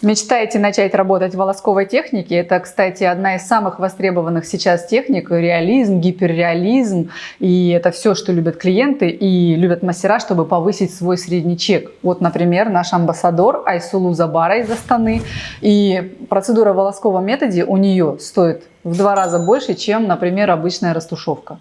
Мечтаете начать работать в волосковой технике? Это, кстати, одна из самых востребованных сейчас техник. Реализм, гиперреализм. И это все, что любят клиенты и любят мастера, чтобы повысить свой средний чек. Вот, например, наш амбассадор Айсулу Забара из Астаны. И процедура в волосковом методе у нее стоит в 2 раза больше, чем, например, обычная растушевка.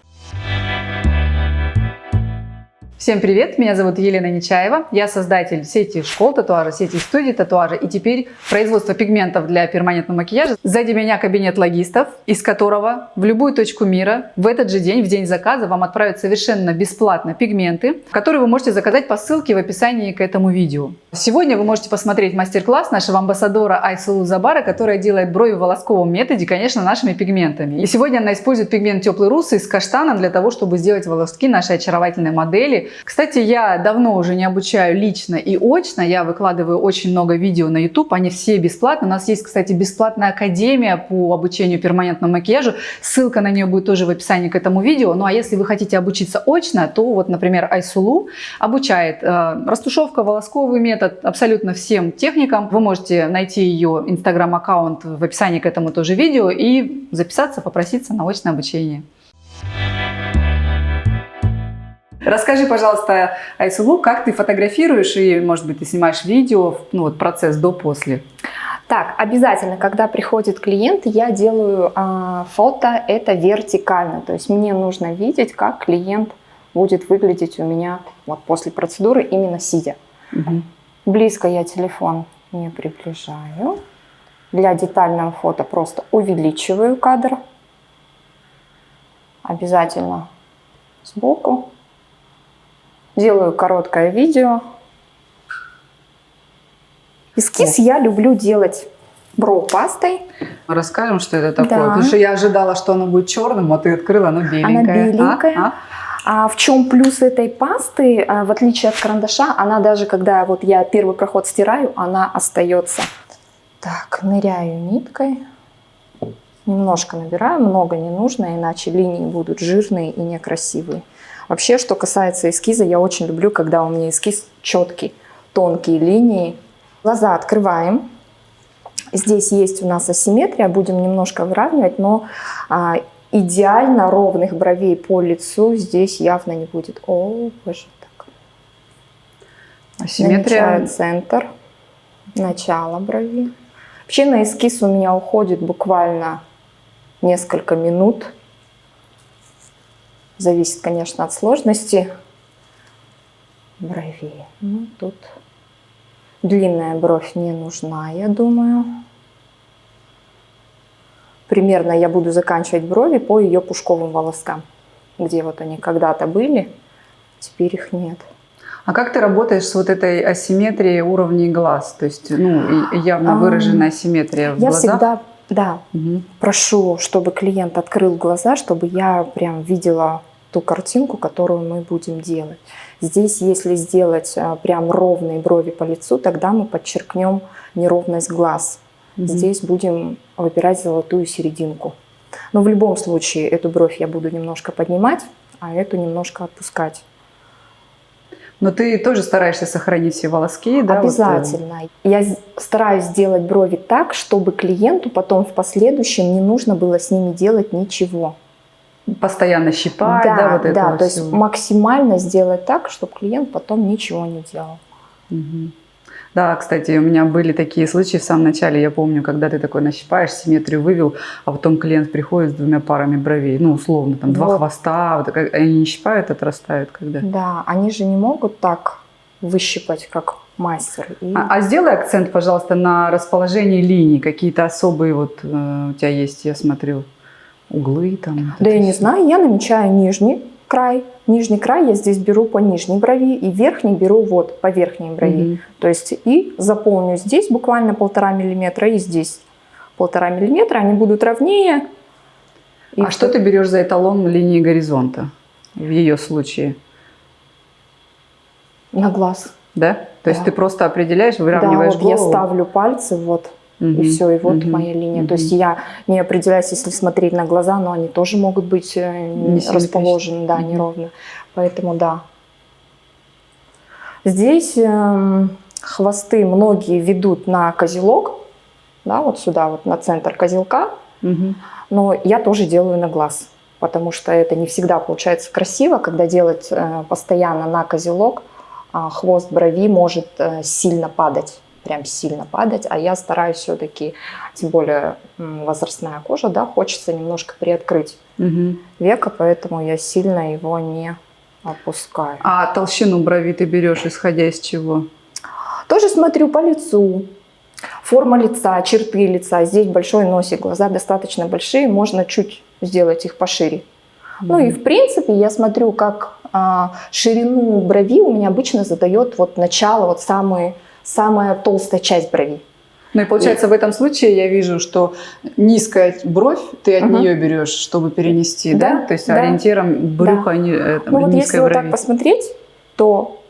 Всем привет, меня зовут Елена Нечаева, я создатель сети школ татуажа, сети студий татуажа и теперь производство пигментов для перманентного макияжа. Сзади меня кабинет логистов, из которого в любую точку мира в этот же день, в день заказа, вам отправят совершенно бесплатно пигменты, которые вы можете заказать по ссылке в описании к этому видео. Сегодня вы можете посмотреть мастер-класс нашего амбассадора Айсулу Забара, которая делает брови в волосковом методе, конечно, нашими пигментами. И сегодня она использует пигмент теплый русый с каштаном для того, чтобы сделать волоски нашей очаровательной модели. Кстати, я давно уже не обучаю лично и очно, я выкладываю очень много видео на YouTube, они все бесплатные. У нас есть, кстати, бесплатная академия по обучению перманентному макияжу, ссылка на нее будет тоже в описании к этому видео. Ну а если вы хотите обучиться очно, то вот, например, Айсулу обучает растушевка, волосковый метод абсолютно всем техникам. Вы можете найти ее инстаграм-аккаунт в описании к этому тоже видео и записаться, попроситься на очное обучение. Расскажи, пожалуйста, Айсулу, как ты фотографируешь и, может быть, ты снимаешь видео, ну вот процесс до-после. Так, обязательно, когда приходит клиент, я делаю фото, это вертикально. То есть мне нужно видеть, как клиент будет выглядеть у меня вот после процедуры, именно сидя. Угу. Близко я телефон не приближаю. Для детального фото просто увеличиваю кадр. Обязательно сбоку. Делаю короткое видео. Эскиз я люблю делать броу-пастой. Расскажем, что это такое. Да. Потому что я ожидала, что оно будет черным, а ты открыла, оно беленькое. Она беленькая. А в чем плюс этой пасты? В отличие от карандаша, она даже когда вот я первый проход стираю, она остается. Так, ныряю ниткой. Немножко набираю, много не нужно, иначе линии будут жирные и некрасивые. Вообще, что касается эскиза, я очень люблю, когда у меня эскиз четкий, тонкие линии. Глаза открываем. Здесь есть у нас асимметрия, будем немножко выравнивать, но идеально ровных бровей по лицу здесь явно не будет. О, боже, так. Асимметрия. Намечаю центр, начало брови. Вообще на эскиз у меня уходит буквально несколько минут. Зависит, конечно, от сложности бровей. Ну, тут длинная бровь не нужна, я думаю. Примерно я буду заканчивать брови по ее пушковым волоскам, где вот они когда-то были, теперь их нет. А как ты работаешь с вот этой асимметрией уровней глаз? То есть, ну, явно выраженная асимметрия в глазах? Я всегда, да, прошу, чтобы клиент открыл глаза, чтобы я прям видела ту картинку, которую мы будем делать. Здесь, если сделать прям ровные брови по лицу, тогда мы подчеркнем неровность глаз. Здесь будем выбирать золотую серединку. Но в любом случае эту бровь я буду немножко поднимать, а эту немножко отпускать. Но ты тоже стараешься сохранить все волоски, да? Обязательно. Вот. Я стараюсь сделать брови так, чтобы клиенту потом в последующем не нужно было с ними делать ничего. Постоянно щипать, да, вот это. Да, то есть максимально сделать так, чтобы клиент потом ничего не делал. Угу. Да, кстати, у меня были такие случаи в самом начале, я помню, когда ты такой нащипаешь, симметрию вывел, а потом клиент приходит с 2 парами бровей, ну, условно, там, 2 хвоста, вот, они не щипают, отрастают когда? Да, они же не могут так выщипать, как мастер. А сделай акцент, пожалуйста, на расположении линий, какие-то особые вот у тебя есть, я смотрю, углы там. Да я не знаю, я намечаю нижний край. Нижний край я здесь беру по нижней брови, и верхний беру вот по верхней брови. То есть и заполню здесь буквально 1,5 миллиметра, и здесь 1,5 миллиметра, они будут ровнее. А что ты берешь за эталон линии горизонта в ее случае? На глаз. Да? То есть ты просто определяешь, выравниваешь голову? Да, вот я ставлю пальцы, вот. И все, и вот моя линия. То есть я не определяюсь, если смотреть на глаза, но они тоже могут быть расположены, да, неровно. Поэтому да. Здесь хвосты многие ведут на козелок, да, вот сюда, вот на центр козелка, но я тоже делаю на глаз, потому что это не всегда получается красиво, когда делать постоянно на козелок, хвост брови может сильно падать, прям сильно падать, а я стараюсь все-таки, тем более возрастная кожа, да, хочется немножко приоткрыть веко, поэтому я сильно его не опускаю. А толщину брови ты берешь исходя из чего? Тоже смотрю по лицу, форма лица, черты лица. Здесь большой носик, глаза достаточно большие, можно чуть сделать их пошире. Ну и в принципе я смотрю, как ширину брови у меня обычно задает вот начало, вот самая толстая часть брови. Ну и получается, в этом случае я вижу, что низкая бровь, ты от нее берешь, чтобы перенести, да? То есть ориентиром брюха, ну вот если брови. вот так посмотреть, то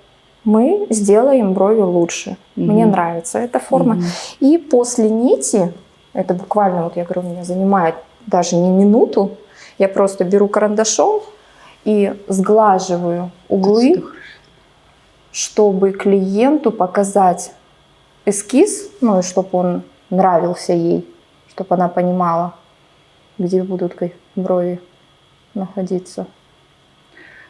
мы сделаем брови лучше. Мне нравится эта форма. И после нити, это буквально, вот я говорю, меня занимает даже не минуту, я просто беру карандашом и сглаживаю углы, чтобы клиенту показать эскиз, ну и чтобы он нравился ей, чтобы она понимала, где будут брови находиться.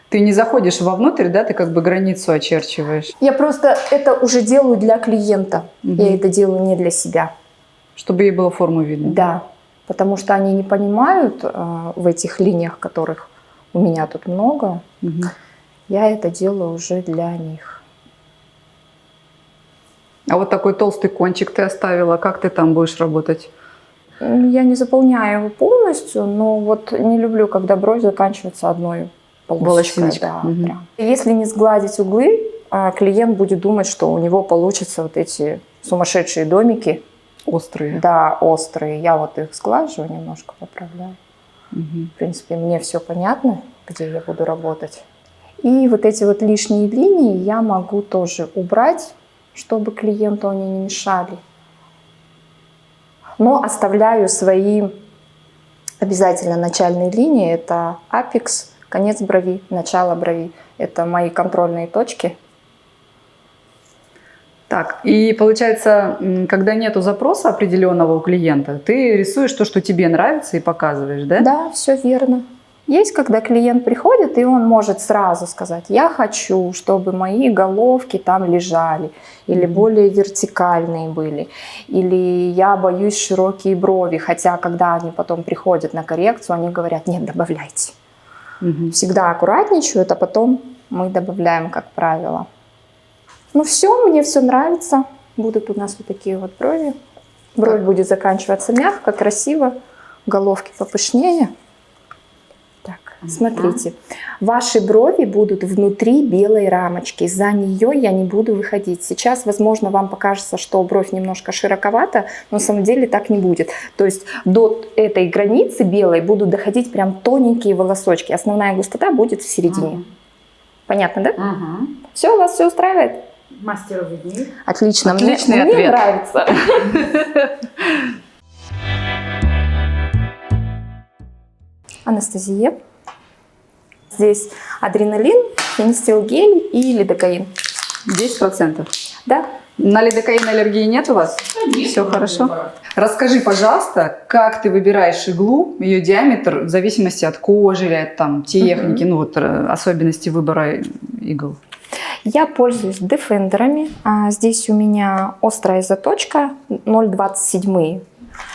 Ты не заходишь вовнутрь, да, ты как бы границу очерчиваешь. Я просто это уже делаю для клиента, я это делаю не для себя. Чтобы ей было форму видно. Да, потому что они не понимают в этих линиях, которых у меня тут много, я это делаю уже для них. А вот такой толстый кончик ты оставила, как ты там будешь работать? Я не заполняю его полностью, но вот не люблю, когда бровь заканчивается одной полосочкой. Да, прям. Если не сгладить углы, клиент будет думать, что у него получатся вот эти сумасшедшие домики. Острые. Да, острые. Я вот их сглаживаю, немножко поправляю. В принципе, мне все понятно, где я буду работать. И вот эти вот лишние линии я могу тоже убрать, чтобы клиенту они не мешали. Но оставляю свои обязательно начальные линии. Это апекс, конец брови, начало брови. Это мои контрольные точки. Так, и получается, когда нету запроса определенного у клиента, ты рисуешь то, что тебе нравится, и показываешь, да? Да, все верно. Есть, когда клиент приходит, и он может сразу сказать: я хочу, чтобы мои головки там лежали, или более вертикальные были, или я боюсь широкие брови, хотя когда они потом приходят на коррекцию, они говорят: нет, добавляйте. Всегда аккуратничают, а потом мы добавляем, как правило. Ну все, мне все нравится. Будут у нас вот такие вот брови. Бровь будет заканчиваться мягко, красиво, головки попышнее. Так, смотрите, ваши брови будут внутри белой рамочки, за нее я не буду выходить. Сейчас, возможно, вам покажется, что бровь немножко широковата, но на самом деле так не будет. То есть до этой границы белой будут доходить прям тоненькие волосочки. Основная густота будет в середине. Понятно, да? Все, вас все устраивает? Мастер виднее. Отлично, Отличный мне ответ. нравится. Анестезия. Здесь адреналин, фенистилгель и лидокаин. 10%. Да? На лидокаин аллергии нет у вас? Все хорошо. Расскажи, пожалуйста, как ты выбираешь иглу, ее диаметр в зависимости от кожи или от там, техники, ну вот особенности выбора игл. Я пользуюсь дефендерами. Здесь у меня острая заточка 0,27.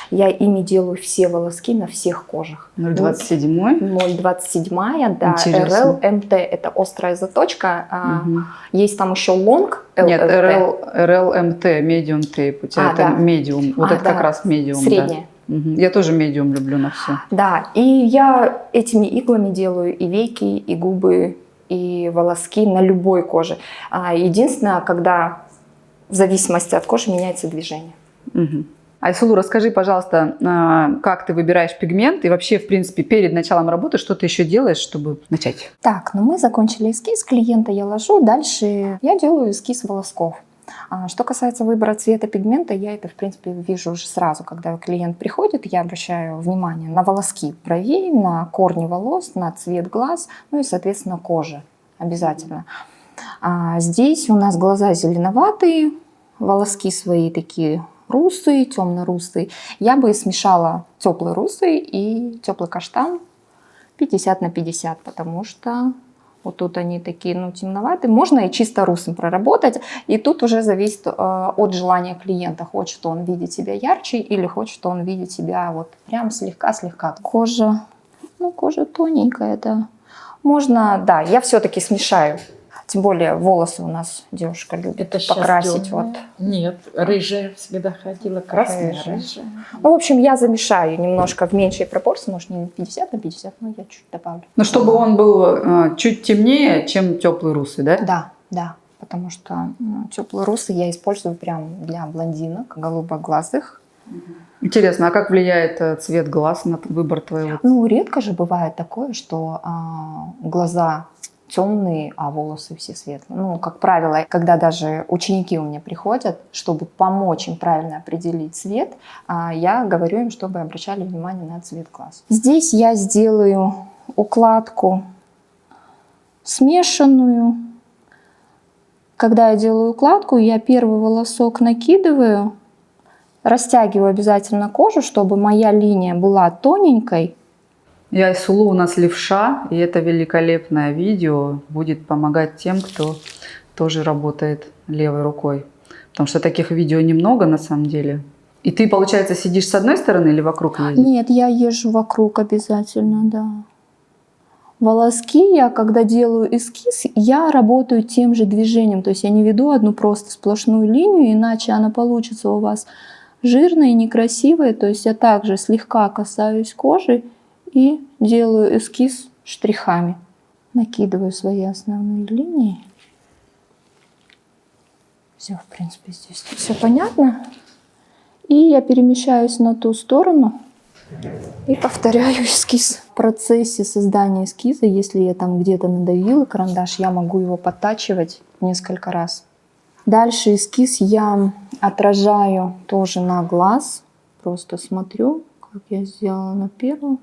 Я ими делаю все волоски на всех кожах. 0,27? 0,27, да. Интересно. RL-MT – это острая заточка. Есть там еще лонг. Нет, RL-MT, medium tape. У тебя это да. medium. Вот это как раз medium. Средняя. Да. Я тоже medium люблю на все. Да, и я этими иглами делаю и веки, и губы, и волоски на любой коже. Единственное, когда в зависимости от кожи меняется движение. Айсулу, расскажи, пожалуйста, как ты выбираешь пигмент и вообще, в принципе, перед началом работы, что ты еще делаешь, чтобы начать? Так, ну мы закончили эскиз, клиента я ложу, дальше я делаю эскиз волосков. Что касается выбора цвета пигмента, я это, в принципе, вижу уже сразу, когда клиент приходит, я обращаю внимание на волоски бровей, на корни волос, на цвет глаз, ну и, соответственно, кожи обязательно. Здесь у нас глаза зеленоватые, волоски свои такие русые, темно-русые, я бы смешала теплый русый и теплый каштан 50 на 50, потому что вот тут они такие, ну, темноватые. Можно и чисто русым проработать. И тут уже зависит от желания клиента. Хочет он видеть себя ярче или хочет он видеть себя вот прям слегка-слегка. Кожа, ну, кожа тоненькая, да. Можно, да, я все-таки смешаю. Тем более волосы у нас девушка любит Это щас покрасить. тёмная? Вот. Нет, рыжая всегда ходила, красная, Рыжая. рыжая. Ну, в общем, я замешаю немножко в меньшей пропорции, может, не 50 на 50, но я чуть добавлю. Ну, чтобы он был чуть темнее, чем теплый русый, да? Да, да, потому что теплый русый я использую прям для блондинок, голубоглазых. Интересно, а как влияет цвет глаз на выбор твоего? Ну, редко же бывает такое, что глаза темные, а волосы все светлые. Ну, как правило, когда даже ученики у меня приходят, чтобы помочь им правильно определить цвет, я говорю им, чтобы обращали внимание на цвет глаз. Здесь я сделаю укладку смешанную. Когда я делаю укладку, я первый волосок накидываю, растягиваю обязательно кожу, чтобы моя линия была тоненькой. И Айсулу у нас левша, и это великолепное видео будет помогать тем, кто тоже работает левой рукой. Потому что таких видео немного на самом деле. И ты, получается, сидишь с одной стороны или вокруг ездишь? Нет, я езжу вокруг обязательно, да. Волоски я, когда делаю эскиз, я работаю тем же движением. То есть я не веду одну просто сплошную линию, иначе она получится у вас жирная и некрасивая. То есть я также слегка касаюсь кожи и делаю эскиз штрихами. Накидываю свои основные линии. Все, в принципе, здесь все понятно. И я перемещаюсь на ту сторону и повторяю эскиз. В процессе создания эскиза, если я там где-то надавила карандаш, я могу его подтачивать несколько раз. Дальше эскиз я отражаю тоже на глаз. Просто смотрю, как я сделала на первом.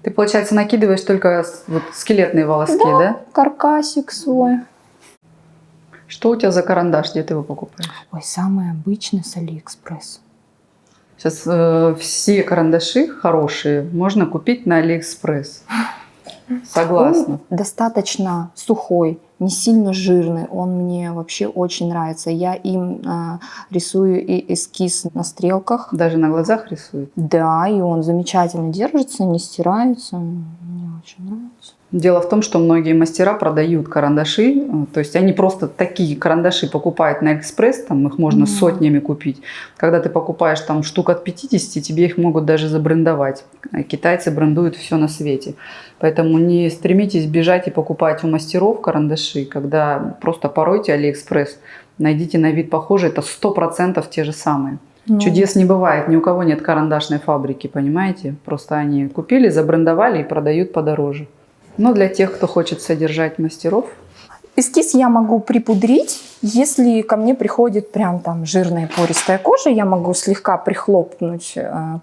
Ты, получается, накидываешь только вот скелетные волоски, да? Каркасик свой. Что у тебя за карандаш, где ты его покупаешь? Ой, самый обычный с Алиэкспресс. Сейчас все карандаши хорошие можно купить на Алиэкспресс. Согласна. Он достаточно сухой, не сильно жирный. Он мне вообще очень нравится. Я им рисую и эскиз на стрелках. Даже на глазах рисует. Да, и он замечательно держится, не стирается. Мне очень нравится. Дело в том, что многие мастера продают карандаши, то есть они просто такие карандаши покупают на Алиэкспресс, там их можно сотнями купить. Когда ты покупаешь там штук от 50, тебе их могут даже забрендовать. Китайцы брендуют все на свете. Поэтому не стремитесь бежать и покупать у мастеров карандаши, когда просто поройте Алиэкспресс, найдите на вид похожие, это 100% те же самые. Чудес не бывает, ни у кого нет карандашной фабрики, понимаете? Просто они купили, забрендовали и продают подороже. Но для тех, кто хочет содержать мастеров. Эскиз я могу припудрить. Если ко мне приходит прям там жирная пористая кожа, я могу слегка прихлопнуть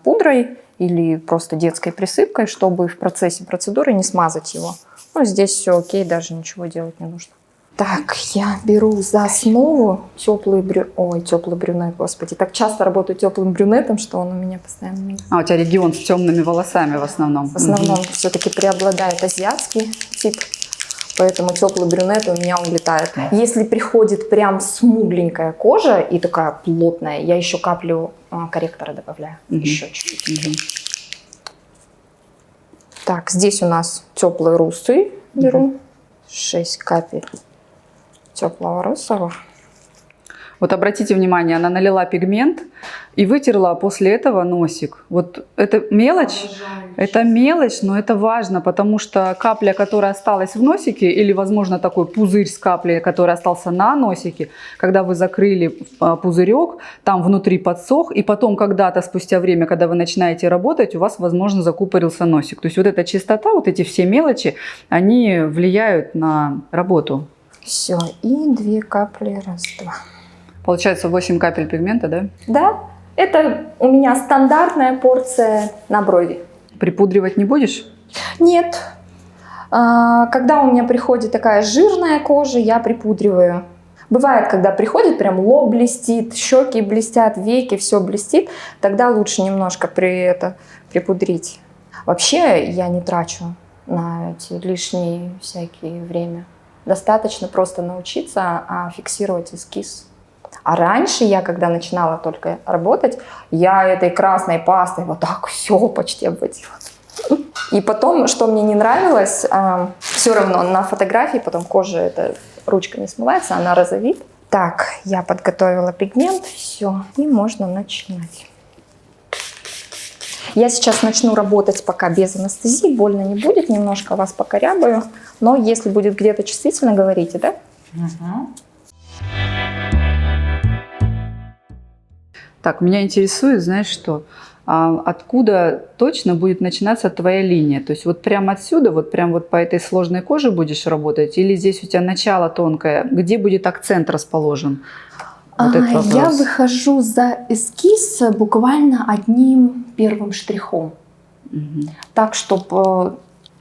пудрой или просто детской присыпкой, чтобы в процессе процедуры не смазать его. Ну, здесь все окей, даже ничего делать не нужно. Так, я беру за основу теплый брюнет, господи. Так часто работаю теплым брюнетом, что он у меня постоянно меняется. А у тебя регион с темными волосами в основном. В основном все-таки преобладает азиатский тип, поэтому теплый брюнет у меня улетает. Если приходит прям смугленькая кожа и такая плотная, я еще каплю корректора добавляю, еще чуть-чуть. Так, здесь у нас теплый русый беру, 6 капель теплого русого. Вот обратите внимание, она налила пигмент и вытерла после этого носик. Вот это мелочь, но это важно, потому что капля, которая осталась в носике, или, возможно, такой пузырь с каплей, который остался на носике, когда вы закрыли пузырек, там внутри подсох, и потом когда-то, спустя время, когда вы начинаете работать, у вас, возможно, закупорился носик. То есть вот эта чистота, вот эти все мелочи, они влияют на работу. Все, и 2 капли, раз, два. Получается 8 капель пигмента, да? Да, это у меня стандартная порция на брови. Припудривать не будешь? Нет. Когда у меня приходит такая жирная кожа, я припудриваю. Бывает, когда приходит, прям лоб блестит, щеки блестят, веки, все блестит, тогда лучше немножко припудрить. Вообще я не трачу на эти лишние всякие время. Достаточно просто научиться фиксировать эскиз. А раньше я, когда начинала только работать, я этой красной пастой вот так все почти обводила. И потом, что мне не нравилось, все равно на фотографии потом кожа эта ручка не смывается, она розовеет. Так, я подготовила пигмент, все, и можно начинать. Я сейчас начну работать пока без анестезии, больно не будет, немножко вас покорябаю, но если будет где-то чувствительно, говорите, да? Так, меня интересует, знаешь что, откуда точно будет начинаться твоя линия? То есть вот прямо отсюда, вот прям вот по этой сложной коже будешь работать? Или здесь у тебя начало тонкое? Где будет акцент расположен? Вот этот вопрос. Я выхожу за эскиз буквально одним первым штрихом. Так, чтобы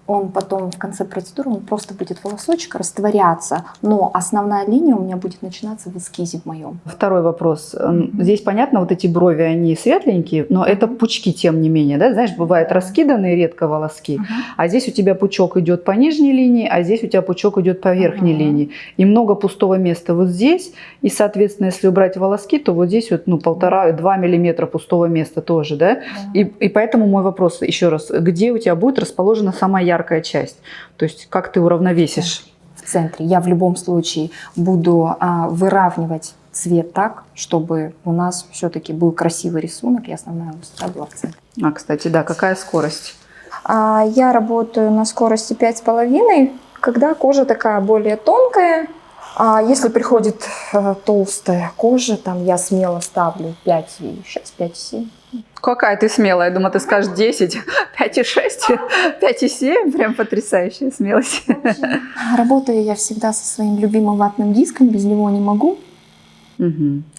он потом в конце процедуры, он просто будет волосочек растворяться, но основная линия у меня будет начинаться в эскизе в моем. Второй вопрос. Здесь понятно, вот эти брови, они светленькие, но это пучки тем не менее, да? Знаешь, бывают раскиданные редко волоски, а здесь у тебя пучок идет по нижней линии, а здесь у тебя пучок идет по верхней линии. И много пустого места вот здесь, и, соответственно, если убрать волоски, то вот здесь вот 1,5-2 миллиметра пустого места тоже, да? И поэтому мой вопрос еще раз, где у тебя будет расположена самая яркая часть? То есть как ты уравновесишь? В центре. Я в любом случае буду выравнивать цвет так, чтобы у нас все-таки был красивый рисунок и основная острота была в центре. Кстати, да, какая скорость? Я работаю на скорости 5,5, когда кожа такая более тонкая. Если приходит толстая кожа, там я смело ставлю 5,6, 5,7. Какая ты смелая. Я думаю, ты скажешь 10, 5,6, 5,7. Прям потрясающая смелость. Работаю я всегда со своим любимым ватным диском, без него не могу.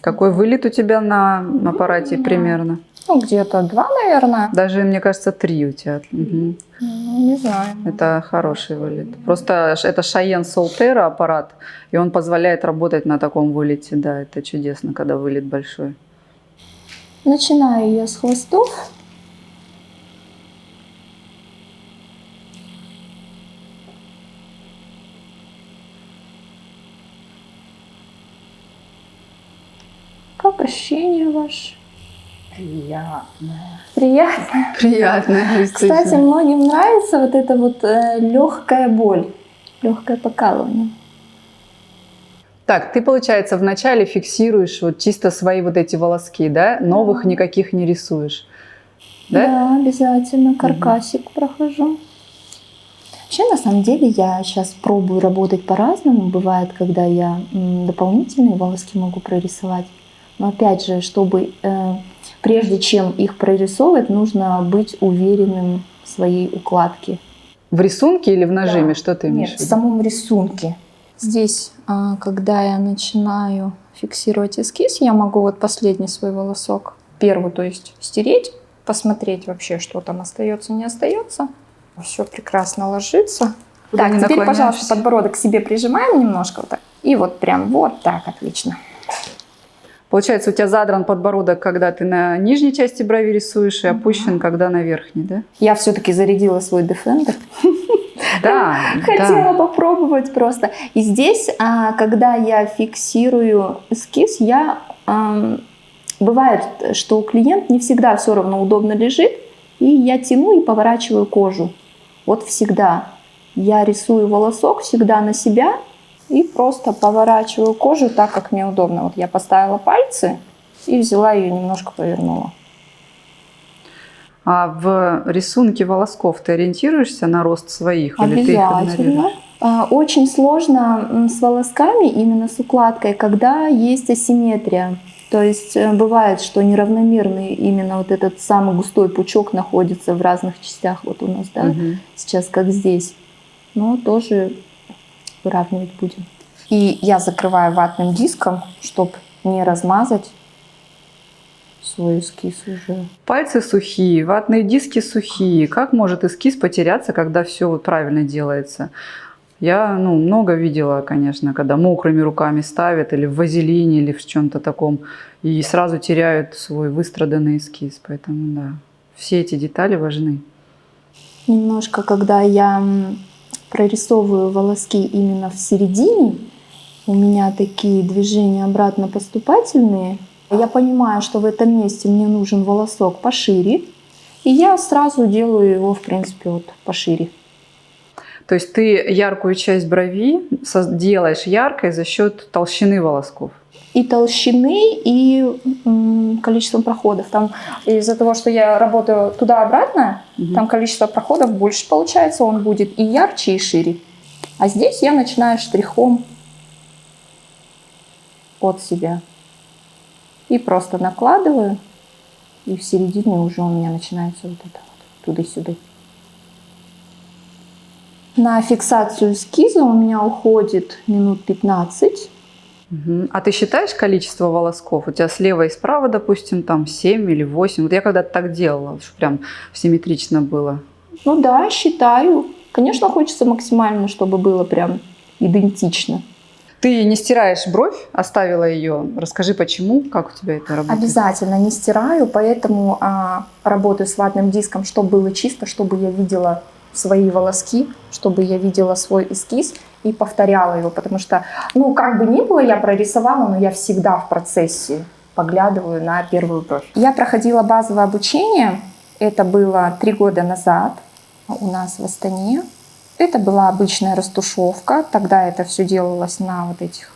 Какой вылет у тебя на аппарате примерно? Где-то 2, наверное. Даже, мне кажется, 3 у тебя. Не знаю. Это хороший вылет. Просто это Шайен Солтера аппарат, и он позволяет работать на таком вылете. Да, это чудесно, когда вылет большой. Начинаю я с хвостов. Как ощущение ваше? Приятно. Приятно? Приятно. Кстати, многим нравится вот эта вот легкая боль, легкое покалывание. Так, ты, получается, вначале фиксируешь вот чисто свои вот эти волоски, да? Новых никаких не рисуешь. Да? Да, обязательно. Каркасик прохожу. Вообще, на самом деле, я сейчас пробую работать по-разному. Бывает, когда я дополнительные волоски могу прорисовать. Но опять же, чтобы прежде чем их прорисовывать, нужно быть уверенным в своей укладке. В рисунке или в нажиме? Да. Что ты имеешь Нет, в в виду? самом рисунке. Здесь, когда я начинаю фиксировать эскиз, я могу вот последний свой волосок, первый, то есть стереть, посмотреть вообще, что там остается, не остается. Все прекрасно ложится. Куда Так, не теперь, наклоняешься? пожалуйста, подбородок к себе прижимаем немножко вот так. И вот прям вот так, отлично. Получается, у тебя задран подбородок, когда ты на нижней части брови рисуешь, и опущен, когда на верхней, да? Я все-таки зарядила свой Defender. Да. Хотела попробовать просто. И здесь, когда я фиксирую эскиз, бывает, что клиент не всегда все равно удобно лежит, и я тяну и поворачиваю кожу. Вот всегда. Я рисую волосок всегда на себя и просто поворачиваю кожу так, как мне удобно. Вот я поставила пальцы и взяла ее немножко повернула. А в рисунке волосков ты ориентируешься на рост своих? Или ты их Обязательно. игнорируешь? Очень сложно с волосками, именно с укладкой, когда есть асимметрия. То есть бывает, что неравномерный именно вот этот самый густой пучок находится в разных частях. Вот у нас, да, сейчас как здесь. Но тоже выравнивать будем. И я закрываю ватным диском, чтобы не размазать свой эскиз уже. Пальцы сухие, ватные диски сухие. Как может эскиз потеряться, когда все вот правильно делается? Я много видела, конечно, когда мокрыми руками ставят или в вазелине, или в чем-то таком, и сразу теряют свой выстраданный эскиз. Поэтому, да, все эти детали важны. Немножко, когда я прорисовываю волоски именно в середине, у меня такие движения обратно-поступательные. Я понимаю, что в этом месте мне нужен волосок пошире, и я сразу делаю его, в принципе, вот пошире. То есть ты яркую часть брови делаешь яркой за счет толщины волосков? И толщины, и количеством проходов. Там из-за того, что я работаю туда-обратно, там количество проходов больше получается, он будет и ярче, и шире. А здесь я начинаю штрихом от себя. И просто накладываю, и в середине уже у меня начинается вот это вот, туда-сюда. На фиксацию эскиза у меня уходит минут 15. А ты считаешь количество волосков? У тебя слева и справа, допустим, там 7 или 8. Вот я когда-то так делала, чтобы прям симметрично было. Ну да, считаю. Конечно, хочется максимально, чтобы было прям идентично. Ты не стираешь бровь, оставила ее. Расскажи, почему, как у тебя это работает? Обязательно не стираю, поэтому работаю с ватным диском, чтобы было чисто, чтобы я видела свои волоски, чтобы я видела свой эскиз и повторяла его, потому что, как бы ни было, я прорисовала, но я всегда в процессе поглядываю на первую бровь. Я проходила базовое обучение, это было 3 года назад у нас в Астане. Это была обычная растушевка, тогда это все делалось на вот этих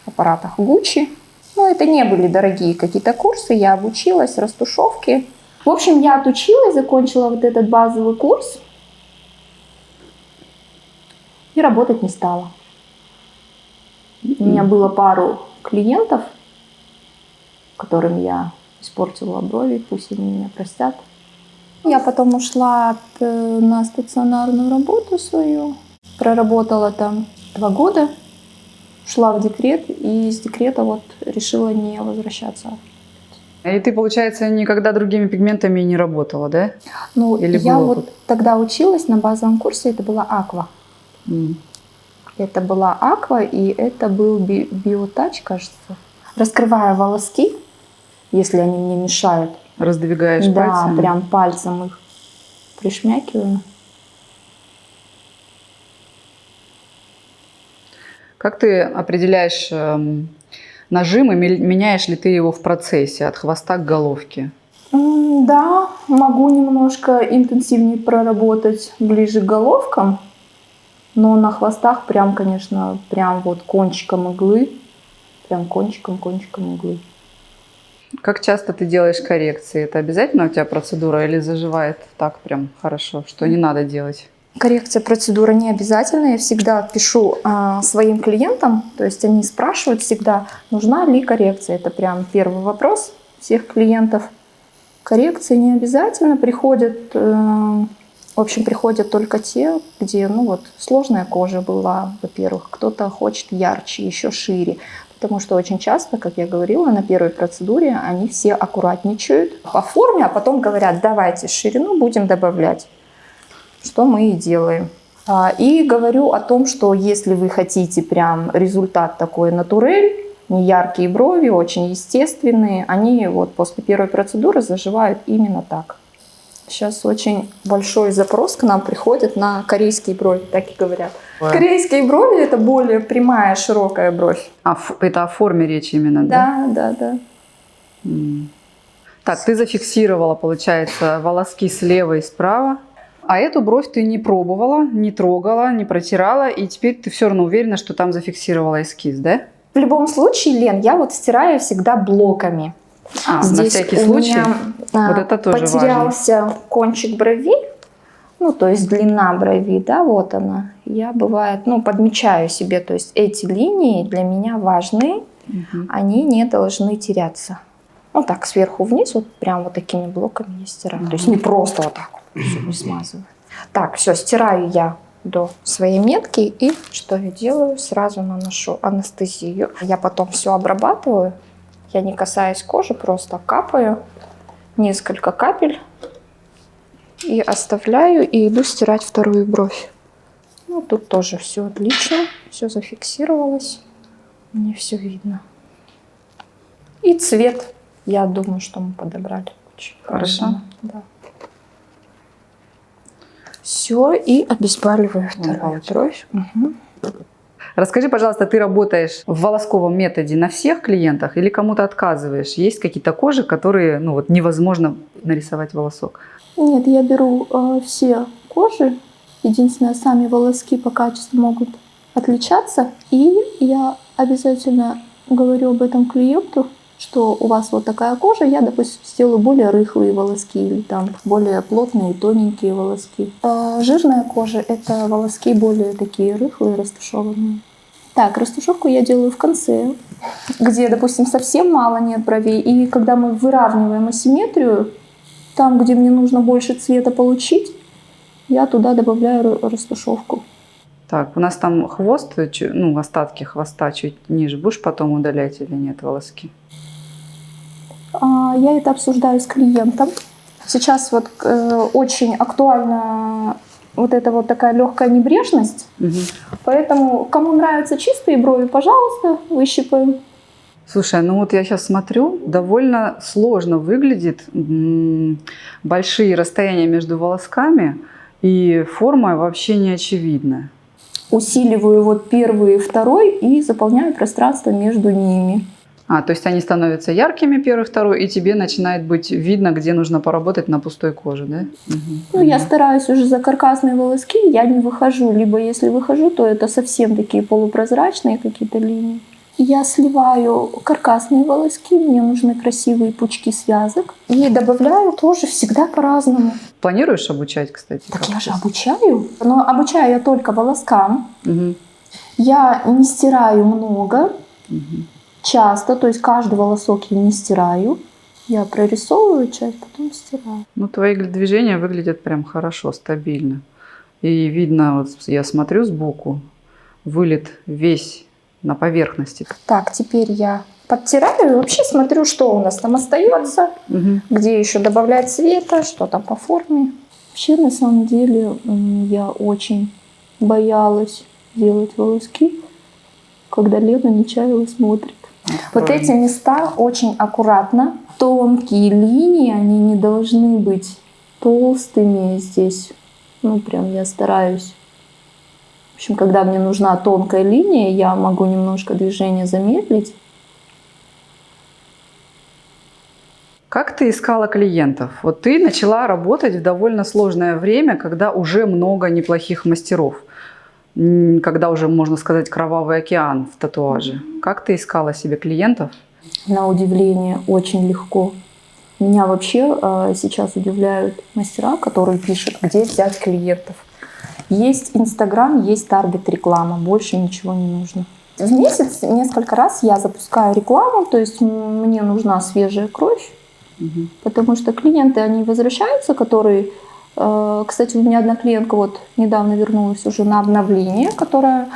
аппаратах Gucci. Но это не были дорогие какие-то курсы, я обучилась растушевке. В общем, я отучилась, закончила вот этот базовый курс и работать не стала. У меня было пару клиентов, которым я испортила брови, пусть они меня простят. Я потом ушла на стационарную работу свою, проработала там 2 года, ушла в декрет и из декрета вот решила не возвращаться. И ты, получается, никогда другими пигментами не работала, да? Или Я было вот тут? тогда училась на базовом курсе, это была аква. Это была аква, и это был биотач, кажется. Раскрывая волоски, если они мне мешают. Раздвигаешь пальцем? Да, прям пальцем их пришмякиваю. Как ты определяешь нажим и меняешь ли ты его в процессе от хвоста к головке? Да, могу немножко интенсивнее проработать ближе к головкам, но на хвостах прям, конечно, прям вот кончиком иглы, прям кончиком иглы. Как часто ты делаешь коррекции? Это обязательно у тебя процедура или заживает так прям хорошо, что не надо делать? Коррекция процедура не обязательно. Я всегда пишу своим клиентам, то есть они спрашивают всегда, нужна ли коррекция. Это прям первый вопрос всех клиентов. Коррекции не обязательно, приходят только те, где сложная кожа была, во-первых, кто-то хочет ярче, еще шире. Потому что очень часто, как я говорила, на первой процедуре они все аккуратничают по форме, а потом говорят, давайте ширину будем добавлять, что мы и делаем. И говорю о том, что если вы хотите прям результат такой натурель, неяркие брови, очень естественные, они после первой процедуры заживают именно так. Сейчас очень большой запрос к нам приходит на корейские брови, так и говорят. Корейские брови – это более прямая, широкая бровь. Это о форме речи именно, да? Да. Так, ты зафиксировала, получается, волоски слева и справа. А эту бровь ты не пробовала, не трогала, не протирала, и теперь ты все равно уверена, что там зафиксировала эскиз, да? В любом случае, Лен, я стираю всегда блоками. Здесь на всякий случай. Вот это тоже потерялся важно. Кончик брови, то есть длина брови, да, вот она. Я бывает, подмечаю себе, то есть эти линии для меня важны, они не должны теряться. Так сверху вниз, прям такими блоками я стираю. То есть не просто вот так не смазываю. Так, все, стираю я до своей метки, и что я делаю? Сразу наношу анестезию. Я потом все обрабатываю. Я не касаюсь кожи, просто капаю несколько капель и оставляю, и иду стирать вторую бровь. Ну, тут тоже все отлично, все зафиксировалось, мне все видно. И цвет, я думаю, что мы подобрали очень Хорошо. правильно, да. Все, и обезболиваю вторую бровь. Мгм. Расскажи, пожалуйста, ты работаешь в волосковом методе на всех клиентах или кому-то отказываешь? Есть какие-то кожи, которые невозможно нарисовать волосок? Нет, я беру все кожи. Единственное, сами волоски по качеству могут отличаться. И я обязательно говорю об этом клиенту, что у вас вот такая кожа, я, допустим, сделаю более рыхлые волоски или там более плотные, тоненькие волоски. Жирная кожа — это волоски более такие рыхлые, растушеванные. Так, растушевку я делаю в конце, где, допустим, совсем мало нет бровей. И когда мы выравниваем асимметрию, там, где мне нужно больше цвета получить, я туда добавляю растушевку. Так, у нас там хвост, остатки хвоста чуть ниже. Будешь потом удалять или нет волоски? Я это обсуждаю с клиентом. Сейчас вот очень актуальна вот эта вот такая легкая небрежность. Угу. Поэтому, кому нравятся чистые брови, пожалуйста, выщипаем. Слушай, я сейчас смотрю, довольно сложно выглядит большие расстояния между волосками, и форма вообще не очевидная. Усиливаю вот первый и второй и заполняю пространство между ними. То есть они становятся яркими, первый, второй, и тебе начинает быть видно, где нужно поработать на пустой коже, да? Ну, я стараюсь уже за каркасные волоски, я не выхожу. Либо если выхожу, то это совсем такие полупрозрачные какие-то линии. Я сливаю каркасные волоски, мне нужны красивые пучки связок. И добавляю тоже всегда по-разному. Планируешь обучать, кстати? Так я же обучаю. Но обучаю я только волоскам. Угу. Я не стираю много, Угу. часто. То есть каждый волосок я не стираю. Я прорисовываю часть, потом стираю. Твои движения выглядят прям хорошо, стабильно. И видно, вот я смотрю сбоку, вылет весь на поверхности. Так, теперь я подтираю и вообще смотрю, что у нас там остается, Угу. где еще добавлять цвета, что там по форме. Вообще, на самом деле, я очень боялась делать волоски, когда Лена Нечаева смотрит. Вот эти места очень аккуратно. Тонкие линии, они не должны быть толстыми здесь. Прям я стараюсь. В общем, когда мне нужна тонкая линия, я могу немножко движение замедлить. Как ты искала клиентов? Вот ты начала работать в довольно сложное время, когда уже много неплохих мастеров, когда уже, можно сказать, кровавый океан в татуаже. Как ты искала себе клиентов? На удивление, очень легко. Меня вообще сейчас удивляют мастера, которые пишут, где взять клиентов. Есть Инстаграм, есть таргет-реклама, больше ничего не нужно. В месяц несколько раз я запускаю рекламу, то есть мне нужна свежая кровь, потому что клиенты, они возвращаются, которые... Кстати, у меня одна клиентка вот недавно вернулась уже на обновление, которая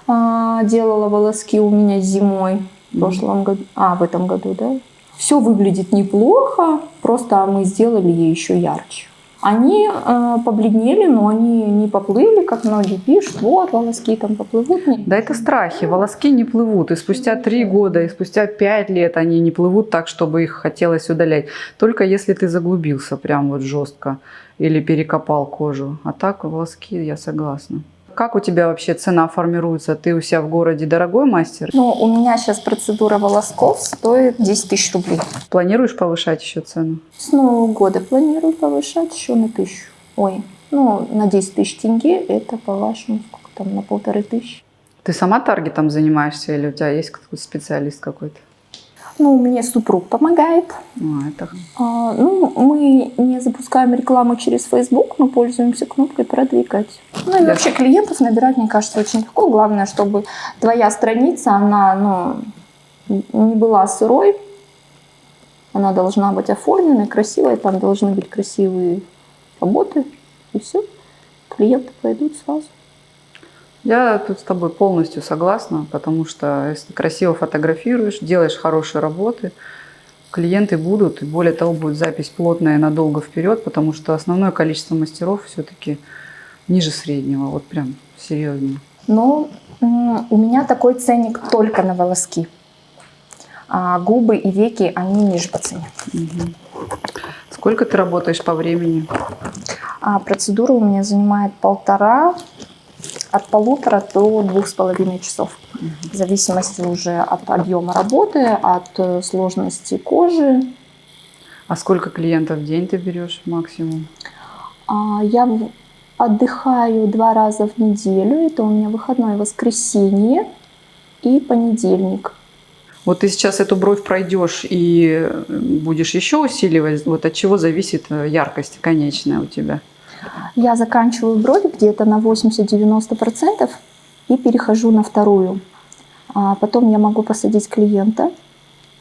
делала волоски у меня зимой в прошлом году, в этом году, да. Все выглядит неплохо, просто мы сделали ей еще ярче. Они побледнели, но они не поплыли, как многие пишут, вот волоски там поплывут. Да это страхи, волоски не плывут. И спустя 3 года, и спустя 5 лет они не плывут так, чтобы их хотелось удалять. Только если ты заглубился прям вот жестко или перекопал кожу. А так волоски, я согласна. Как у тебя вообще цена формируется? Ты у себя в городе дорогой мастер? У меня сейчас процедура волосков стоит 10 тысяч рублей. Планируешь повышать еще цену? С Нового года планирую повышать еще на 1000. На 10 тысяч тенге, это по-вашему, сколько там, на 1500. Ты сама таргетом занимаешься или у тебя есть специалист какой-то? Мне супруг помогает. Это... Мы не запускаем рекламу через Facebook, мы пользуемся кнопкой «Продвигать». И вообще клиентов набирать, мне кажется, очень легко. Главное, чтобы твоя страница, она не была сырой. Она должна быть оформленной, красивой. Там должны быть красивые работы. И все. Клиенты пойдут сразу. Я тут с тобой полностью согласна, потому что если красиво фотографируешь, делаешь хорошие работы, клиенты будут, и более того, будет запись плотная надолго вперед, потому что основное количество мастеров все-таки ниже среднего, вот прям серьезно. Но у меня такой ценник только на волоски. А губы и веки, они ниже по цене. Мгм. Сколько ты работаешь по времени? А процедура у меня занимает от 1,5 до 2,5 часов. В зависимости уже от объема работы, от сложности кожи. А сколько клиентов в день ты берешь максимум? Я отдыхаю 2 раза в неделю. Это у меня выходное воскресенье и понедельник. Вот ты сейчас эту бровь пройдешь и будешь еще усиливать. Вот от чего зависит яркость конечная у тебя? Я заканчиваю брови где-то на 80-90% и перехожу на вторую. Потом я могу посадить клиента,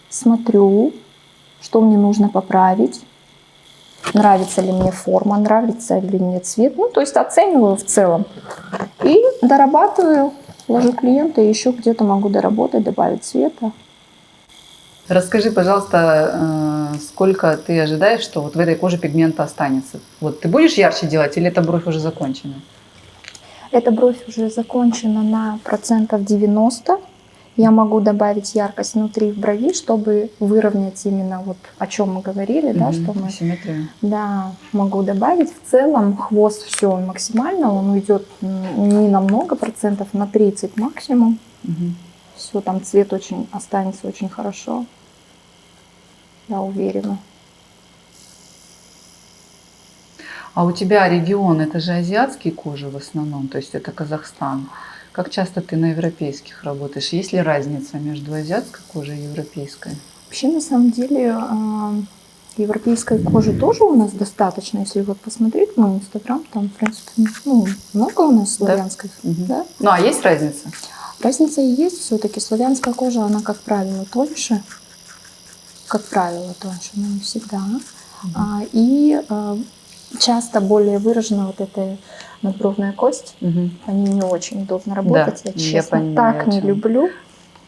смотрю, что мне нужно поправить, нравится ли мне форма, нравится ли мне цвет. Ну, то есть оцениваю в целом. И дорабатываю, ложу клиента, и еще где-то могу доработать, добавить цвета. Расскажи, пожалуйста, сколько ты ожидаешь, что вот в этой коже пигмента останется? Вот ты будешь ярче делать или эта бровь уже закончена? Эта бровь уже закончена на 90%. Я могу добавить яркость внутри в брови, чтобы выровнять именно вот о чем мы говорили, да, что мы... Симметрию. Да, могу добавить. В целом хвост все максимально, он уйдет не на много процентов, на 30 максимум. Все, там цвет очень останется очень хорошо. Я уверена. А у тебя регион, это же азиатские кожи в основном, то есть это Казахстан. Как часто ты на европейских работаешь? Есть ли разница между азиатской кожей и европейской? Вообще, на самом деле, европейской кожи тоже у нас достаточно. Если вот посмотреть мой инстаграм, там, в принципе, много у нас славянской. Да? Ну, а есть разница? Разница и есть. Все-таки славянская кожа, она, как правило, тоньше. Как правило, тоньше, но не всегда. Часто более выражена вот эта надбровная кость. Они не очень удобно работать. Да, я, честно, понимаю, так не люблю.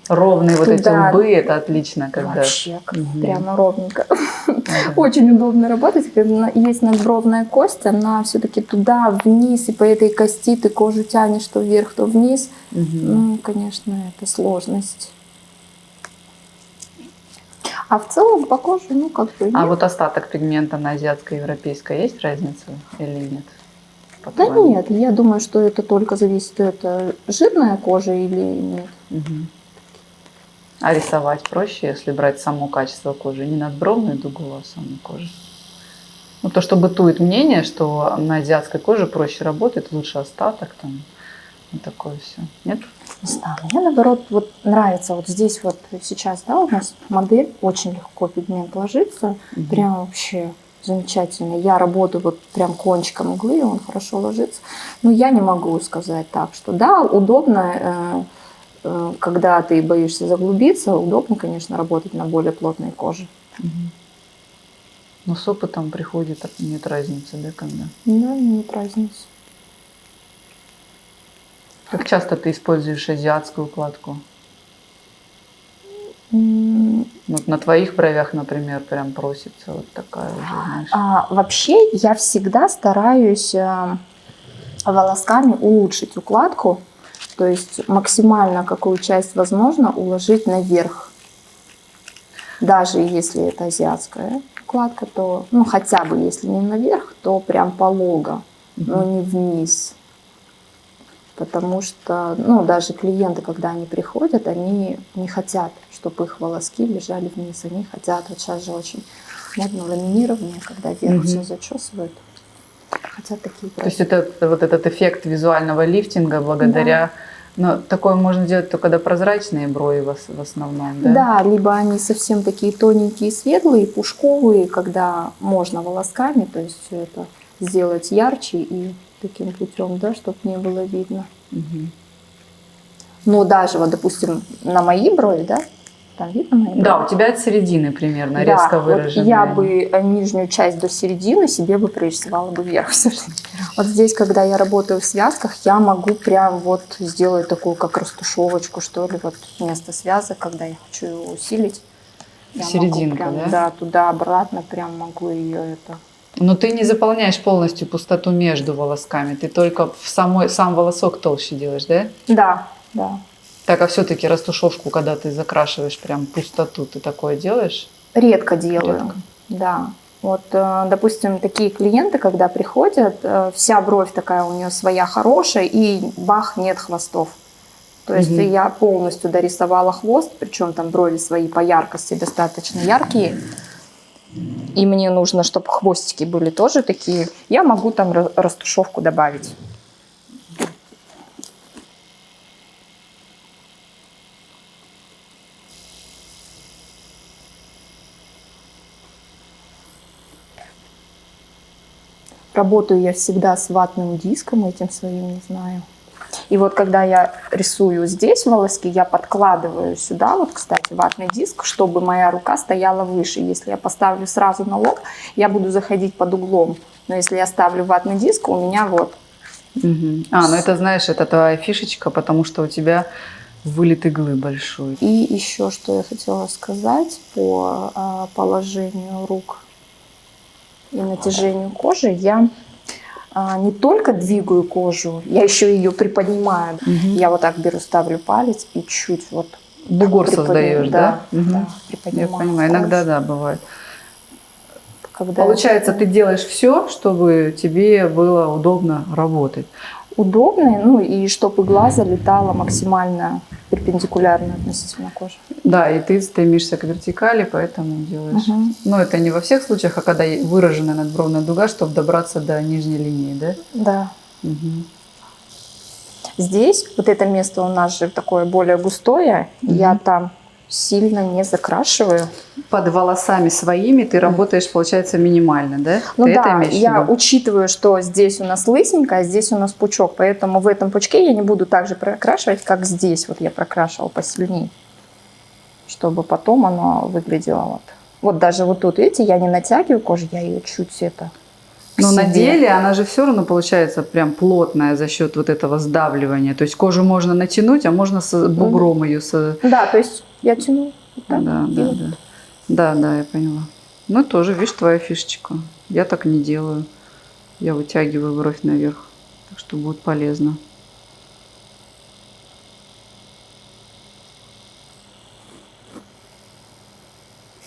Ровные вот эти Да. лбы, это отлично, когда... Вообще, прямо ровненько. Очень удобно работать, когда есть надбровная кость, она все-таки туда, вниз, и по этой кости ты кожу тянешь то вверх, то вниз. Ну, конечно, это сложность. А в целом по коже, ну, как бы А нет. вот остаток пигмента на азиатской и европейской есть разница или нет? Да По-твоему? нет, я думаю, что это только зависит, это жирная кожа или нет. А рисовать проще, если брать само качество кожи, не надбровную дугу, а саму кожу? Ну, то, что бытует мнение, что на азиатской коже проще работает, лучше остаток, там, вот такое все. Нет? Не знаю, мне наоборот вот нравится вот здесь вот сейчас, да, у нас модель, очень легко пигмент ложится, прям вообще замечательно. Я работаю вот прям кончиком иглы, и он хорошо ложится. Но я не могу сказать так, что да, удобно, когда ты боишься заглубиться, удобно, конечно, работать на более плотной коже. Но с опытом приходит, нет разницы, да, когда? Да, нет разницы. Как часто ты используешь азиатскую укладку? Вот на твоих бровях, например, прям просится вот такая уже, знаешь. Вообще я всегда стараюсь волосками улучшить укладку, то есть максимально какую часть возможно уложить наверх. Даже если это азиатская укладка, то, ну хотя бы если не наверх, то прям полого, но не вниз. Потому что, ну, даже клиенты, когда они приходят, они не хотят, чтобы их волоски лежали вниз. Они хотят, вот сейчас же очень модно ламинирование, когда вверх все зачесывают. Хотят такие То есть это вот этот эффект визуального лифтинга благодаря... Но такое можно делать только когда прозрачные брови в основном, да? Да, либо они совсем такие тоненькие, светлые, пушковые, когда можно волосками, то есть все это сделать ярче и таким путем, да, чтобы не было видно. Но даже вот, допустим, на мои брови, да, там видно мои брови? Да, у тебя от середины примерно Да, резко вот выраженные. я бы нижнюю часть до середины себе бы прорисовала бы вверх. Вот здесь, когда я работаю в связках, я могу прям вот сделать такую, как растушевочку, что ли, вот вместо связок, когда я хочу ее усилить. Я Серединка, могу прям, да? да, туда-обратно прям могу ее это Но ты не заполняешь полностью пустоту между волосками, ты только сам волосок толще делаешь, да? Да, да. Так, а все-таки растушевку, когда ты закрашиваешь прям пустоту, ты такое делаешь? Редко делаю. Редко. Да. Вот, допустим, такие клиенты, когда приходят, вся бровь такая у нее своя хорошая, и бах, нет хвостов. То есть я полностью дорисовала хвост, причем там брови свои по яркости достаточно яркие. И мне нужно, чтобы хвостики были тоже такие. Я могу там растушевку добавить. Работаю я всегда с ватным диском этим своим, не знаю. И вот когда я рисую здесь волоски, я подкладываю сюда, вот, кстати, ватный диск, чтобы моя рука стояла выше. Если я поставлю сразу на лоб, я буду заходить под углом. Но если я ставлю ватный диск, у меня вот. Ну это, знаешь, это твоя фишечка, потому что у тебя вылет иглы большой. И еще, что я хотела сказать по положению рук и натяжению кожи, я не только двигаю кожу, я еще ее приподнимаю. Я вот так беру, ставлю палец и чуть вот бугор создаешь, да? Да, Я приподнимаю понимаю, кожу. иногда да, бывает. Когда Получается, ты делаешь все, чтобы тебе было удобно работать. удобно, ну и чтобы игла залетала максимально перпендикулярно относительно кожи. Да, и ты стремишься к вертикали, поэтому делаешь. Но это не во всех случаях, а когда выраженная надбровная дуга, чтобы добраться до нижней линии, да? Да. Мгм. Здесь вот это место у нас же такое более густое, я там сильно не закрашиваю. Под волосами своими ты работаешь, получается, минимально, да? Ну Ты это да, имеешь в я виду? учитываю, что здесь у нас лысенько, а здесь у нас пучок, поэтому в этом пучке я не буду так же прокрашивать, как здесь. Вот я прокрашивала посильнее, чтобы потом оно выглядело вот. Вот даже вот тут, видите, я не натягиваю кожу, я ее чуть это к Но на себе. деле она же все равно получается прям плотная за счет вот этого сдавливания. То есть кожу можно натянуть, а можно с бугром ее... Да, то есть я тяну вот так. Да, и да, вот. да. Да, я поняла. Ну, тоже, видишь, твоя фишечка. Я так не делаю. Я вытягиваю бровь наверх. Так что будет полезно.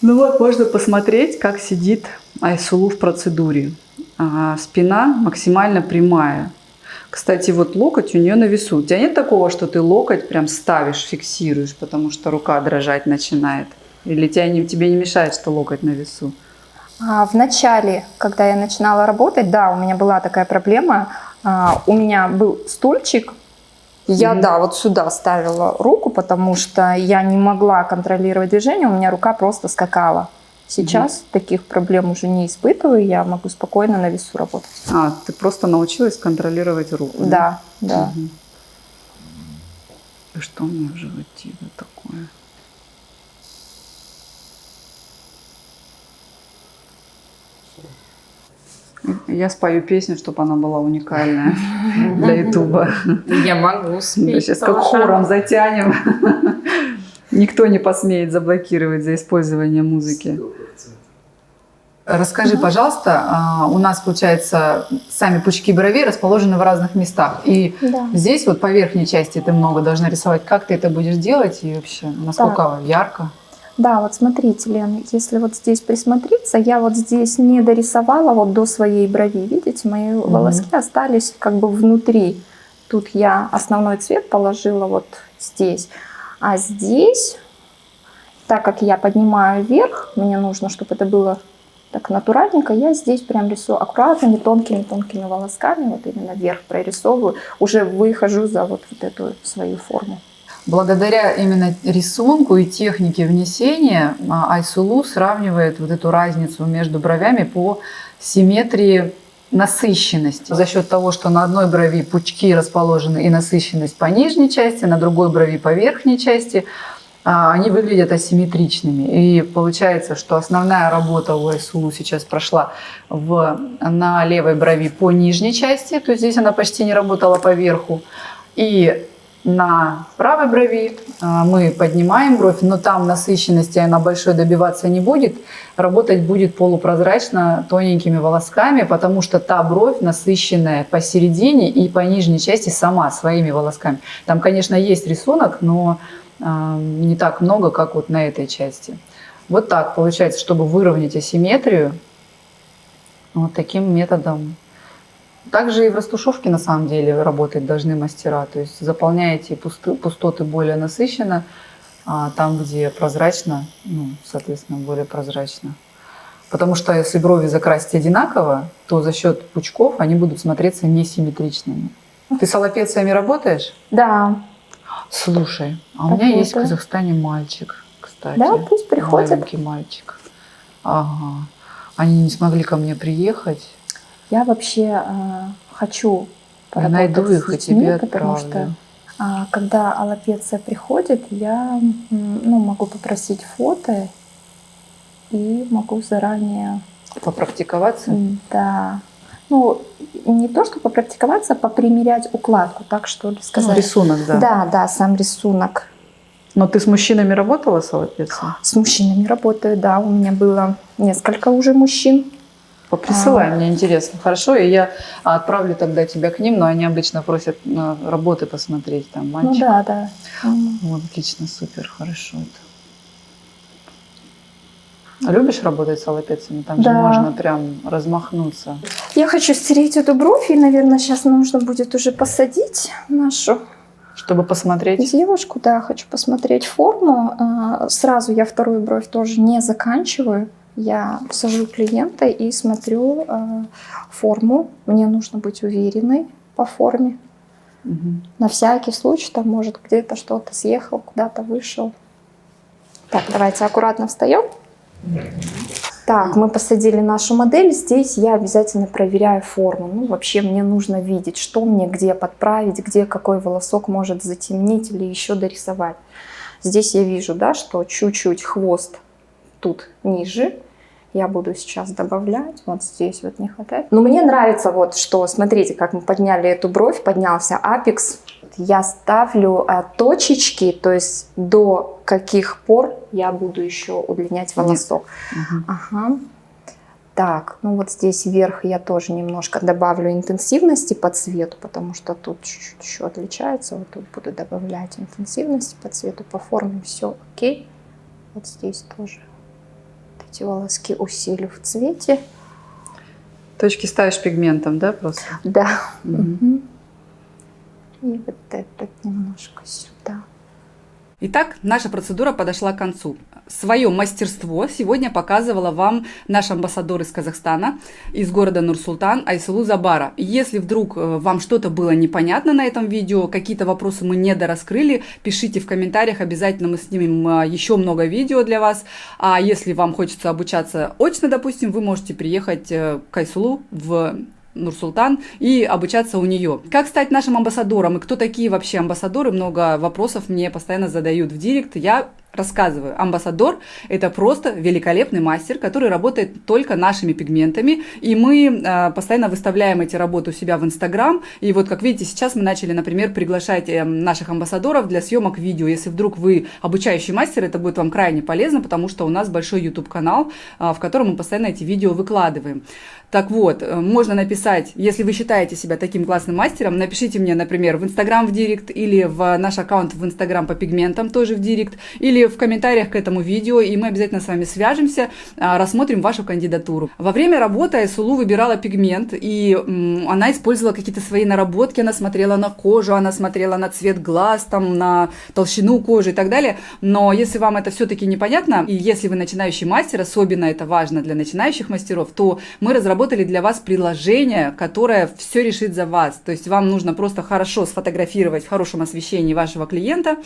Ну вот, можно посмотреть, как сидит Айсулу в процедуре. Спина максимально прямая. Кстати, вот локоть у нее на весу. У тебя нет такого, что ты локоть прям ставишь, фиксируешь, потому что рука дрожать начинает? Или тебе не мешает, что локоть на весу? В начале, когда я начинала работать, да, у меня была такая проблема. У меня был стульчик. Я, да, вот сюда ставила руку, потому что я не могла контролировать движение, у меня рука просто скакала. Сейчас таких проблем уже не испытываю, я могу спокойно на весу работать. Ты просто научилась контролировать руку? Да, да. И что у меня в животе вот такое? Я спою песню, чтобы она была уникальная для Ютуба. Я могу спеть. Сейчас как хором затянем. Никто не посмеет заблокировать за использование музыки. Расскажи, пожалуйста, у нас, получается, сами пучки бровей расположены в разных местах. И Да. здесь вот по верхней части ты много должна рисовать. Как ты это будешь делать и вообще, насколько ярко? Да, вот смотрите, Лен, если вот здесь присмотреться, я вот здесь не дорисовала вот до своей брови. Видите, мои волоски остались как бы внутри. Тут я основной цвет положила вот здесь. А здесь, так как я поднимаю вверх, мне нужно, чтобы это было так натуральненько, я здесь прям рисую аккуратными, тонкими волосками, вот именно вверх прорисовываю, уже выхожу за вот эту свою форму. Благодаря именно рисунку и технике внесения Айсулу сравнивает вот эту разницу между бровями по симметрии насыщенности. За счет того, что на одной брови пучки расположены и насыщенность по нижней части, на другой брови по верхней части, они выглядят асимметричными. И получается, что основная работа у Айсулу сейчас прошла на левой брови по нижней части, то есть здесь она почти не работала по верху. И на правой брови мы поднимаем бровь, но там насыщенности она большой добиваться не будет. Работать будет полупрозрачно тоненькими волосками, потому что та бровь насыщенная посередине и по нижней части сама своими волосками. Там, конечно, есть рисунок, но не так много, как вот на этой части. Вот так получается, чтобы выровнять асимметрию, вот таким методом. Также и в растушевке на самом деле работать должны мастера. То есть заполняете пустоты более насыщенно, а там, где прозрачно, ну, соответственно, более прозрачно. Потому что если брови закрасить одинаково, то за счет пучков они будут смотреться несимметричными. Ты с аллопециями работаешь? Да. Слушай, а у меня есть в Казахстане мальчик, кстати. Да, пусть приходит. Маленький мальчик. Ага. Они не смогли ко мне приехать. Я вообще хочу Я найду поработать их с и детьми, тебе потому отправлю. что когда аллопеция приходит, я могу попросить фото и могу заранее... Попрактиковаться? Да. Ну, не то, что попрактиковаться, а попримерять укладку, так что ли сказать. Ну, рисунок, да. Да, да, сам рисунок. Но ты с мужчинами работала с аллопецией? С мужчинами работаю, да. У меня было несколько уже мужчин. Поприсылай, мне интересно. Хорошо, и я отправлю тогда тебя к ним, но они обычно просят работы посмотреть, там, мальчик. Ну да, да. Вот, отлично, супер, хорошо это. А любишь работать с аллопециями? Там же можно прям размахнуться. Я хочу стереть эту бровь, и, наверное, сейчас нужно будет уже посадить нашу... Чтобы посмотреть? Девушку, да, хочу посмотреть форму. Сразу я вторую бровь тоже не заканчиваю. Я сажу клиента и смотрю форму. Мне нужно быть уверенной по форме. Угу. На всякий случай, там может где-то что-то съехал, куда-то вышел. Так, давайте аккуратно встаем. Так, мы посадили нашу модель. Здесь я обязательно проверяю форму. Ну, вообще мне нужно видеть, что мне где подправить, где какой волосок может затемнить или еще дорисовать. Здесь я вижу, да, что чуть-чуть хвост тут ниже. Я буду сейчас добавлять. Вот здесь вот не хватает. Но мне нравится вот, что, смотрите, как мы подняли эту бровь, поднялся апекс. Я ставлю точечки, то есть до каких пор я буду еще удлинять волосок. Ага. Так, ну вот здесь вверх я тоже немножко добавлю интенсивности по цвету, потому что тут чуть-чуть еще отличается. Вот тут буду добавлять интенсивности по цвету, по форме, все окей. Вот здесь тоже вот эти волоски усилю в цвете. Точки ставишь пигментом, да, просто? Да. Угу. И вот этот немножко сюда. Итак, наша процедура подошла к концу. Свое мастерство сегодня показывала вам наш амбассадор из Казахстана, из города Нур-Султан, Айсулу Забара. Если вдруг вам что-то было непонятно на этом видео, какие-то вопросы мы недораскрыли, пишите в комментариях, обязательно мы снимем еще много видео для вас. А если вам хочется обучаться очно, допустим, вы можете приехать к Айсулу в Нур-Султан и обучаться у нее. Как стать нашим амбассадором и кто такие вообще амбассадоры? Много вопросов мне постоянно задают в директ. Я рассказываю. Амбассадор – это просто великолепный мастер, который работает только нашими пигментами. И мы постоянно выставляем эти работы у себя в Инстаграм. И вот, как видите, сейчас мы начали, например, приглашать наших амбассадоров для съемок видео. Если вдруг вы обучающий мастер, это будет вам крайне полезно, потому что у нас большой YouTube-канал, в котором мы постоянно эти видео выкладываем. Так вот, можно написать, если вы считаете себя таким классным мастером, напишите мне, например, в Инстаграм в директ или в наш аккаунт в Инстаграм по пигментам тоже в директ, или в комментариях к этому видео, и мы обязательно с вами свяжемся, рассмотрим вашу кандидатуру. Во время работы Айсулу выбирала пигмент, и она использовала какие-то свои наработки, она смотрела на кожу, она смотрела на цвет глаз, там, на толщину кожи и так далее. Но если вам это все-таки непонятно, и если вы начинающий мастер, особенно это важно для начинающих мастеров, то мы разработали для вас приложение, которое все решит за вас. То есть вам нужно просто хорошо сфотографировать в хорошем освещении вашего клиента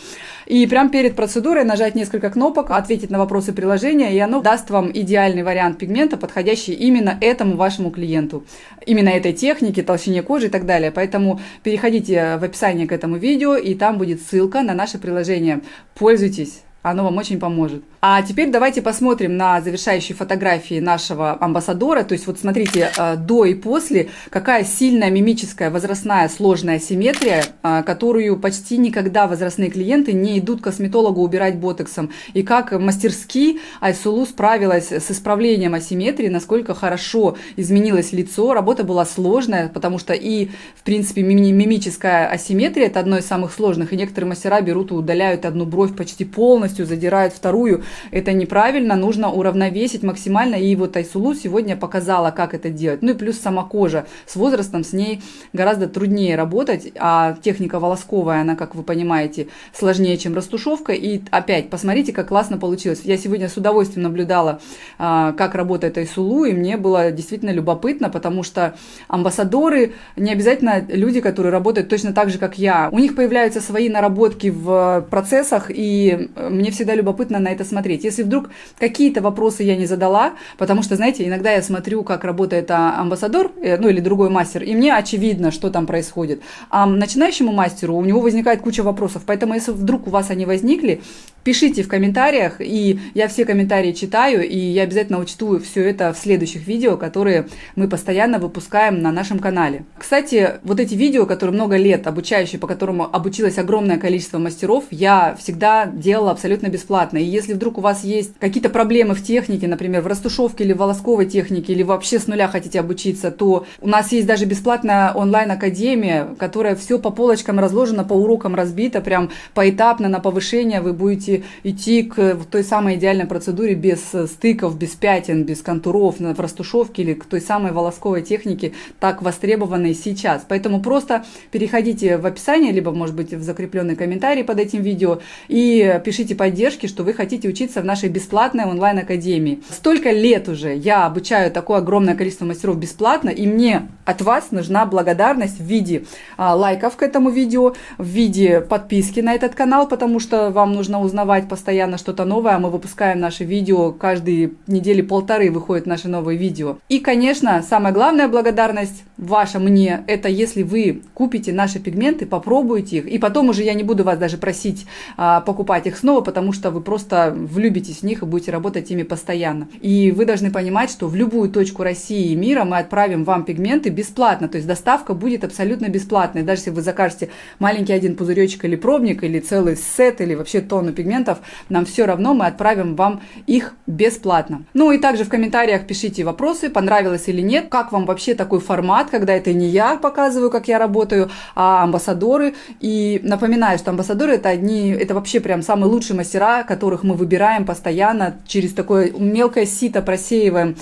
и прямо перед процедурой нажать несколько кнопок, ответить на вопросы приложения, и оно даст вам идеальный вариант пигмента, подходящий именно этому вашему клиенту, именно этой технике, толщине кожи и так далее. Поэтому переходите в описание к этому видео, и там будет ссылка на наше приложение. Пользуйтесь, оно вам очень поможет. А теперь давайте посмотрим на завершающие фотографии нашего амбассадора. То есть вот смотрите, до и после, какая сильная мимическая возрастная сложная асимметрия, которую почти никогда возрастные клиенты не идут к косметологу убирать ботоксом. И как мастерски Айсулу справилась с исправлением асимметрии, насколько хорошо изменилось лицо. Работа была сложная, потому что и, в принципе, мимическая асимметрия – это одно из самых сложных. И некоторые мастера берут и удаляют одну бровь почти полностью, задирают вторую. Это неправильно, нужно уравновесить максимально. И вот Айсулу сегодня показала, как это делать. Ну и плюс сама кожа. С возрастом с ней гораздо труднее работать, а техника волосковая, она, как вы понимаете, сложнее, чем растушевка. И опять, посмотрите, как классно получилось. Я сегодня с удовольствием наблюдала, как работает Айсулу, и мне было действительно любопытно, потому что амбассадоры не обязательно люди, которые работают точно так же, как я. У них появляются свои наработки в процессах, и мне всегда любопытно на это смотреть. Если вдруг какие-то вопросы я не задала, потому что, знаете, иногда я смотрю, как работает амбассадор, ну или другой мастер, и мне очевидно, что там происходит. А начинающему мастеру у него возникает куча вопросов, поэтому если вдруг у вас они возникли, пишите в комментариях, и я все комментарии читаю, и я обязательно учту все это в следующих видео, которые мы постоянно выпускаем на нашем канале. Кстати, вот эти видео, которые много лет обучающие, по которому обучилось огромное количество мастеров, я всегда делала абсолютно бесплатно. И если вдруг у вас есть какие-то проблемы в технике, например, в растушевке или в волосковой технике, или вообще с нуля хотите обучиться, то у нас есть даже бесплатная онлайн-академия, которая все по полочкам разложена, по урокам разбита, прям поэтапно на повышение вы будете идти к той самой идеальной процедуре без стыков, без пятен, без контуров в растушевке или к той самой волосковой технике, так востребованной сейчас. Поэтому просто переходите в описание, либо, может быть, в закрепленный комментарий под этим видео и пишите поддержки, что вы хотите учиться в нашей бесплатной онлайн-академии. Столько лет уже я обучаю такое огромное количество мастеров бесплатно, и мне от вас нужна благодарность в виде лайков к этому видео, в виде подписки на этот канал, потому что вам нужно узнавать постоянно что-то новое, а мы выпускаем наши видео, каждые недели полторы выходят наши новые видео. И, конечно, самая главная благодарность ваша мне, это если вы купите наши пигменты, попробуйте их, и потом уже я не буду вас даже просить покупать их снова, потому что вы просто влюбитесь в них и будете работать ими постоянно. И вы должны понимать, что в любую точку России и мира мы отправим вам пигменты бесплатно, то есть доставка будет абсолютно бесплатной, даже если вы закажете маленький один пузыречек или пробник, или целый сет, или вообще тонну пигментов, нам все равно, мы отправим вам их бесплатно. Ну и также в комментариях пишите вопросы, понравилось или нет, как вам вообще такой формат, когда это не я показываю, как я работаю, а амбассадоры. И напоминаю, что амбассадоры это вообще прям самые лучшие мастера, которых мы выбираем постоянно, через такое мелкое сито просеиваем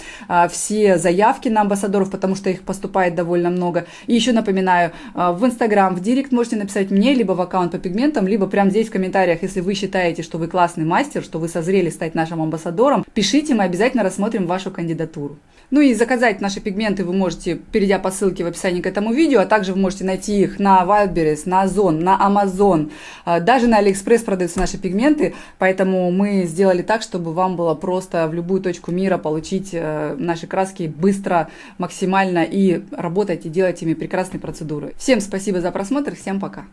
все заявки на амбассадоров, потому что их поступает довольно много. И еще напоминаю, в Инстаграм, в Директ можете написать мне, либо в аккаунт по пигментам, либо прямо здесь в комментариях, если вы считаете, что вы классный мастер, что вы созрели стать нашим амбассадором, пишите, мы обязательно рассмотрим вашу кандидатуру. Ну и заказать наши пигменты вы можете, перейдя по ссылке в описании к этому видео, а также вы можете найти их на Wildberries, на Озон, на Amazon, даже на AliExpress продаются наши пигменты, поэтому мы сделали так, чтобы вам было просто в любую точку мира получить наши краски быстро, максимально и работать и делать ими прекрасные процедуры. Всем спасибо за просмотр, всем пока!